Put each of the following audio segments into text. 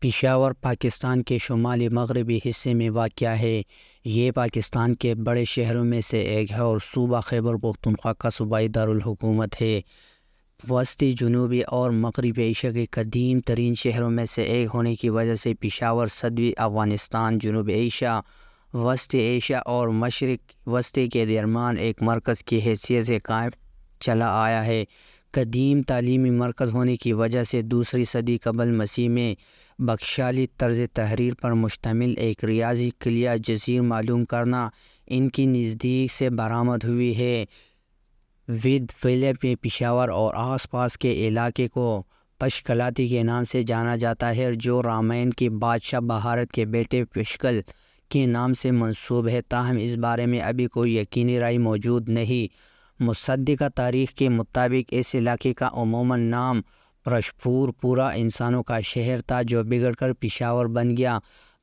پشاور پاکستان کے شمالی مغربی حصے میں واقع ہے۔ یہ پاکستان کے بڑے شہروں میں سے ایک ہے اور صوبہ خیبر پختونخوا کا صوبائی دارالحکومت ہے۔ وسطی، جنوبی اور مغربی ایشیا کے قدیم ترین شہروں میں سے ایک ہونے کی وجہ سے پشاور صدی افغانستان، جنوبی ایشیا، وسطی ایشیا اور مشرق وسطی کے درمیان ایک مرکز کی حیثیت سے قائم چلا آیا ہے۔ قدیم تعلیمی مرکز ہونے کی وجہ سے دوسری صدی قبل مسیح میں بخشالی طرز تحریر پر مشتمل ایک ریاضی کلیہ جزیر معلوم کرنا ان کی نزدیک سے برآمد ہوئی ہے۔ ود ویلے میں پشاور اور آس پاس کے علاقے کو پشکلاتی کے نام سے جانا جاتا ہے، جو رامائن کے بادشاہ بھارت کے بیٹے پشکل کے نام سے منسوب ہے، تاہم اس بارے میں ابھی کوئی یقینی رائے موجود نہیں۔ مصدقہ تاریخ کے مطابق اس علاقے کا عموماً نام پرشپور پورا انسانوں کا شہر تھا، جو بگڑ کر پشاور بن گیا۔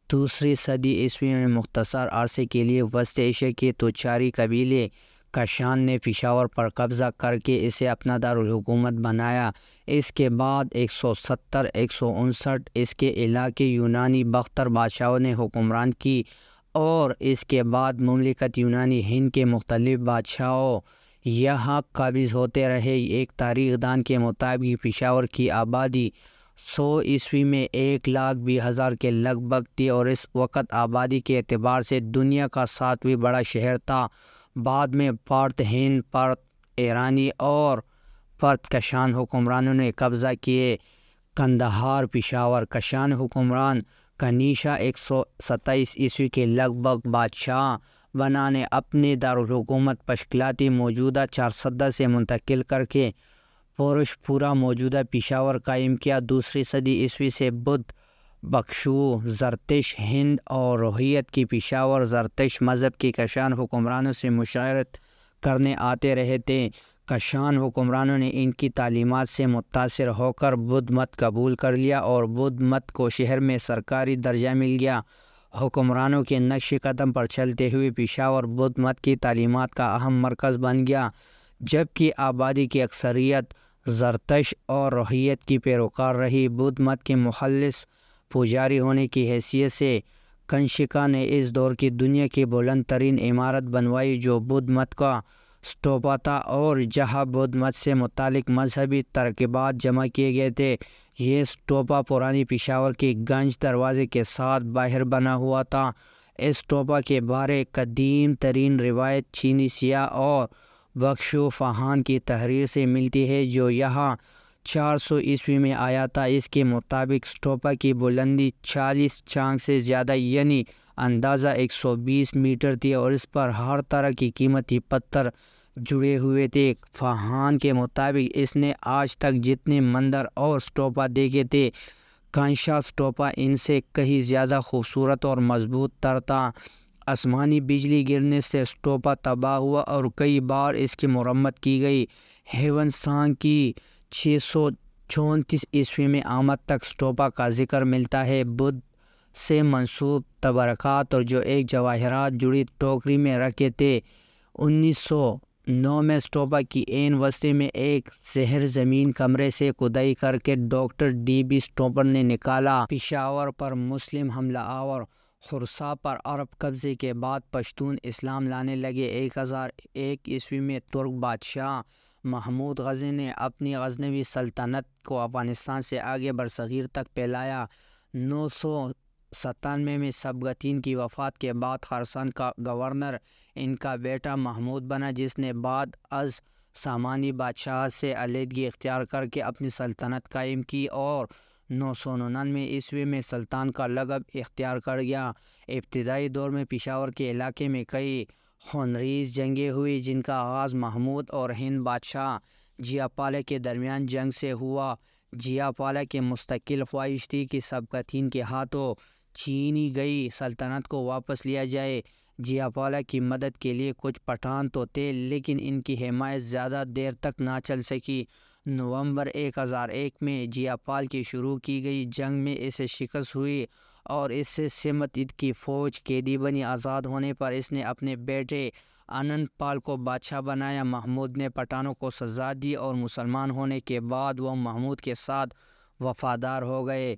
دوسری صدی عیسوی میں مختصر عرصے کے لیے وسط ایشیا کے توچاری قبیلے کشان نے پشاور پر قبضہ کر کے اسے اپنا دارالحکومت بنایا۔ اس کے بعد 170-159 اس کے علاقے یونانی باختر بادشاہوں نے حکمران کی اور اس کے بعد مملکت یونانی ہند کے مختلف بادشاہوں یہاں قابض ہوتے رہے۔ ایک تاریخ دان کے مطابق پشاور کی آبادی 100 عیسوی میں 120,000 کے لگ بھگ تھی اور اس وقت آبادی کے اعتبار سے دنیا کا 7واں بڑا شہر تھا۔ بعد میں پارت ہند، پارت ایرانی اور پرت کشان حکمرانوں نے قبضہ کیے۔ قندھار پشاور کشان حکمران کنیشا 127 عیسوی کے لگ بھگ بادشاہ بنا نے اپنے دارالحکومت پشکلاتی موجودہ چارسدہ سے منتقل کر کے پورا موجودہ پشاور قائم کیا۔ دوسری صدی عیسوی سے بدھ بھکشو زرتشت ہند اور روہیت کی پشاور زرتشت مذہب کے کشان حکمرانوں سے مشاورت کرنے آتے رہے تھے۔ کشان حکمرانوں نے ان کی تعلیمات سے متاثر ہو کر بدھ مت قبول کر لیا اور بدھ مت کو شہر میں سرکاری درجہ مل گیا۔ حکمرانوں کے نقش قدم پر چلتے ہوئے پشاور بدھ مت کی تعلیمات کا اہم مرکز بن گیا، جبکہ آبادی کی اکثریت زرتشت اور روہیت کی پیروکار رہی۔ بدھ مت کے مخلص پجاری ہونے کی حیثیت سے کنشکا نے اس دور کی دنیا کی بلند ترین عمارت بنوائی، جو بدھ مت کا اسٹوپا تھا اور جہاں بدھ مت سے متعلق مذہبی ترکیبات جمع کیے گئے تھے۔ یہ اسٹوپا پرانی پشاور کے گنج دروازے کے ساتھ باہر بنا ہوا تھا۔ اس اسٹوپا کے بارے قدیم ترین روایت چینی سیاح اور بھکشو فہان کی تحریر سے ملتی ہے، جو یہاں 400 عیسوی میں آیا تھا۔ اس کے مطابق اسٹوپا کی بلندی 40 چانگ سے زیادہ یعنی اندازہ 120 میٹر تھی اور اس پر ہر طرح کی قیمتی پتھر جڑے ہوئے تھے۔ فہان کے مطابق اس نے آج تک جتنے مندر اور اسٹوپا دیکھے تھے، کنشا اسٹوپا ان سے کہیں زیادہ خوبصورت اور مضبوط تر تھا۔ آسمانی بجلی گرنے سے اسٹوپا تباہ ہوا اور کئی بار اس کی مرمت کی گئی۔ ہیون سانگ کی 634 عیسوی میں آمد تک اسٹوپا کا ذکر ملتا ہے۔ بدھ سے منسوب تبرکات اور جو ایک جواہرات جڑی ٹوکری میں رکھے تھے۔ 1909 میں اسٹوپا کی عین وسطی میں ایک زیر زمین کمرے سے کھدائی کر کے ڈاکٹر ڈی بی اسٹوپر نے نکالا۔ پشاور پر مسلم حملہ آور خراساں پر عرب قبضے کے بعد پشتون اسلام لانے لگے۔ 1001 عیسوی میں ترک بادشاہ محمود غزنوی نے اپنی غزنوی سلطنت کو افغانستان سے آگے برصغیر تک پھیلایا۔ 997 میں سبکتگین کی وفات کے بعد خراسان کا گورنر ان کا بیٹا محمود بنا، جس نے بعد از سامانی بادشاہت سے علیحدگی اختیار کر کے اپنی سلطنت قائم کی اور 999 عیسوی میں سلطان کا لقب اختیار کر گیا۔ ابتدائی دور میں پشاور کے علاقے میں کئی خونریز جنگیں ہوئیں، جن کا آغاز محمود اور ہند بادشاہ جیا پالے کے درمیان جنگ سے ہوا۔ جیا پالے کی مستقل خواہش تھی کہ سبکتگین کے ہاتھوں چھینی گئی سلطنت کو واپس لیا جائے۔ جیا پالے کی مدد کے لیے کچھ پٹھان تو تھے، لیکن ان کی حمایت زیادہ دیر تک نہ چل سکی۔ نومبر 1001 میں جیا پال کی شروع کی گئی جنگ میں اسے شکست ہوئی اور اس سے سمت کی فوج قیدی بنی۔ آزاد ہونے پر اس نے اپنے بیٹے انند پال کو بادشاہ بنایا۔ محمود نے پٹھانوں کو سزا دی اور مسلمان ہونے کے بعد وہ محمود کے ساتھ وفادار ہو گئے۔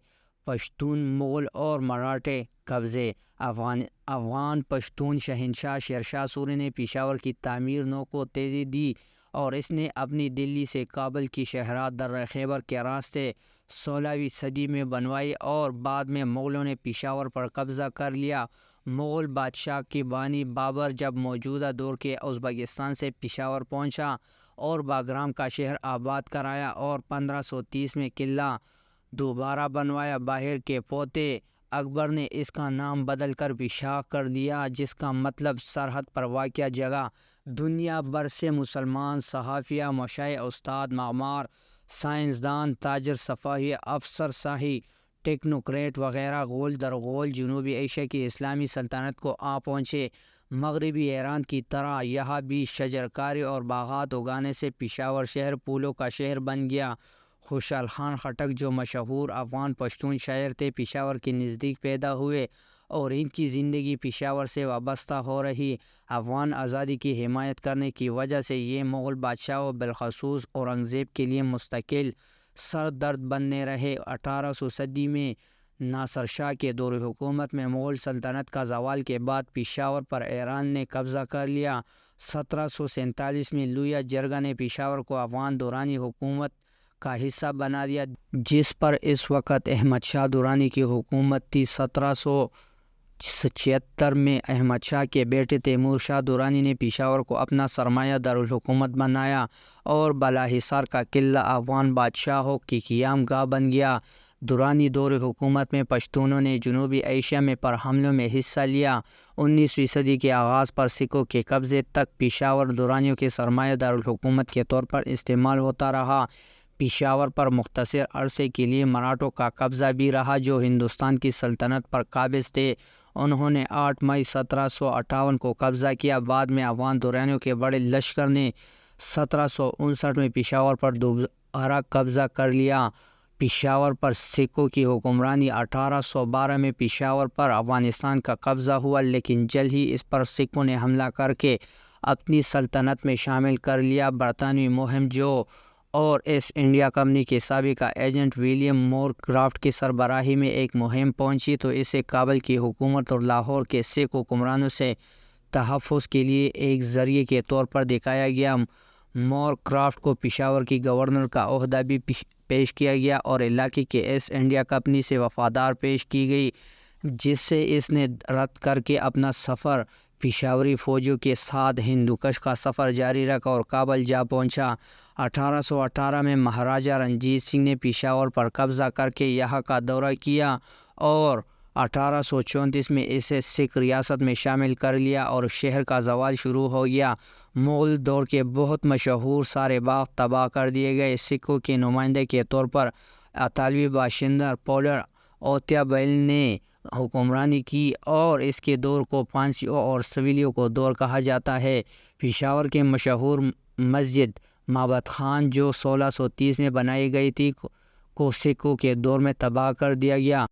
پشتون مغل اور مراٹھے قبضے۔ افغان پشتون شہنشاہ شیرشاہ سوری نے پشاور کی تعمیر نو کو تیزی دی اور اس نے اپنی دلی سے کابل کی شاہراہ درہ خیبر کے راستے 16ویں صدی میں بنوائی اور بعد میں مغلوں نے پشاور پر قبضہ کر لیا۔ مغل بادشاہ کے بانی بابر جب موجودہ دور کے ازبکستان سے پشاور پہنچا اور باگرام کا شہر آباد کرایا اور 1530 میں قلعہ دوبارہ بنوایا، باہر کے پوتے اکبر نے اس کا نام بدل کر پشاور کر دیا، جس کا مطلب سرحد پر واقع جگہ۔ دنیا بھر سے مسلمان صحافیہ، مشائق، استاد، معمار، سائنسدان، تاجر، سفاہی، افسر شاہی، ٹیکنوکریٹ وغیرہ غول در غول جنوبی ایشیا کی اسلامی سلطنت کو آ پہنچے۔ مغربی ایران کی طرح یہاں بھی شجرکاری اور باغات اگانے سے پشاور شہر پھولوں کا شہر بن گیا۔ خوشحال خان خٹک جو مشہور افغان پشتون شاعر تھے، پشاور کے نزدیک پیدا ہوئے اور ان کی زندگی پشاور سے وابستہ ہو رہی۔ افغان آزادی کی حمایت کرنے کی وجہ سے یہ مغل بادشاہوں بالخصوص اورنگزیب کے لیے مستقل سر درد بننے رہے۔ 1800 صدی میں ناصر شاہ کے دور حکومت میں مغل سلطنت کا زوال کے بعد پشاور پر ایران نے قبضہ کر لیا۔ 1747 میں لویا جرگا نے پشاور کو افغان دورانی حکومت کا حصہ بنا دیا، جس پر اس وقت احمد شاہ درانی کی حکومت تھی۔ 1776 میں احمد شاہ کے بیٹے تیمور شاہ درانی نے پشاور کو اپنا سرمایہ دارالحکومت بنایا اور بالا حصار کا قلعہ افغان بادشاہوں کی قیام گاہ بن گیا۔ درانی دور حکومت میں پشتونوں نے جنوبی ایشیا میں پر حملوں میں حصہ لیا۔ 19ویں صدی کے آغاز پر سکھوں کے قبضے تک پشاور درانیوں کے سرمایہ دارالحکومت کے طور پر استعمال ہوتا رہا۔ پشاور پر مختصر عرصے کے لیے مراٹھوں کا قبضہ بھی رہا، جو ہندوستان کی سلطنت پر قابض تھے۔ انہوں نے 8 مئی 1758 کو قبضہ کیا۔ بعد میں افغان درانیوں کے بڑے لشکر نے 1759 میں پشاور پر دوبارہ قبضہ کر لیا۔ پشاور پر سکھوں کی حکمرانی 1812 میں پشاور پر افغانستان کا قبضہ ہوا، لیکن جلد ہی اس پر سکھوں نے حملہ کر کے اپنی سلطنت میں شامل کر لیا۔ برطانوی مہم جو اور ایسٹ انڈیا کمپنی کے سابق ایجنٹ ولیم مور کرافٹ کی سربراہی میں ایک مہم پہنچی تو اسے کابل کی حکومت اور لاہور کے سکھ حکمرانوں سے تحفظ کے لیے ایک ذریعے کے طور پر دکھایا گیا۔ مور کرافٹ کو پشاور کی گورنر کا عہدہ بھی پیش کیا گیا اور علاقے کے ایسٹ انڈیا کمپنی سے وفادار پیش کی گئی، جس سے اس نے رد کر کے اپنا سفر پشاوری فوجوں کے ساتھ ہندوکش کا سفر جاری رکھا اور کابل جا پہنچا۔ 1818 میں مہاراجہ رنجیت سنگھ نے پشاور پر قبضہ کر کے یہاں کا دورہ کیا اور 1834 میں اسے سکھ ریاست میں شامل کر لیا اور شہر کا زوال شروع ہو گیا۔ مغل دور کے بہت مشہور سارے باغ تباہ کر دیے گئے۔ سکھوں کے نمائندے کے طور پر اطالوی باشندہ پولر اوتیا بیل نے حکمرانی کی اور اس کے دور کو پانسیوں اور سویلیوں کو دور کہا جاتا ہے۔ پشاور کے مشہور مسجد معبد خان جو 1630 میں بنائی گئی تھی کو سکھوں کے دور میں تباہ کر دیا گیا۔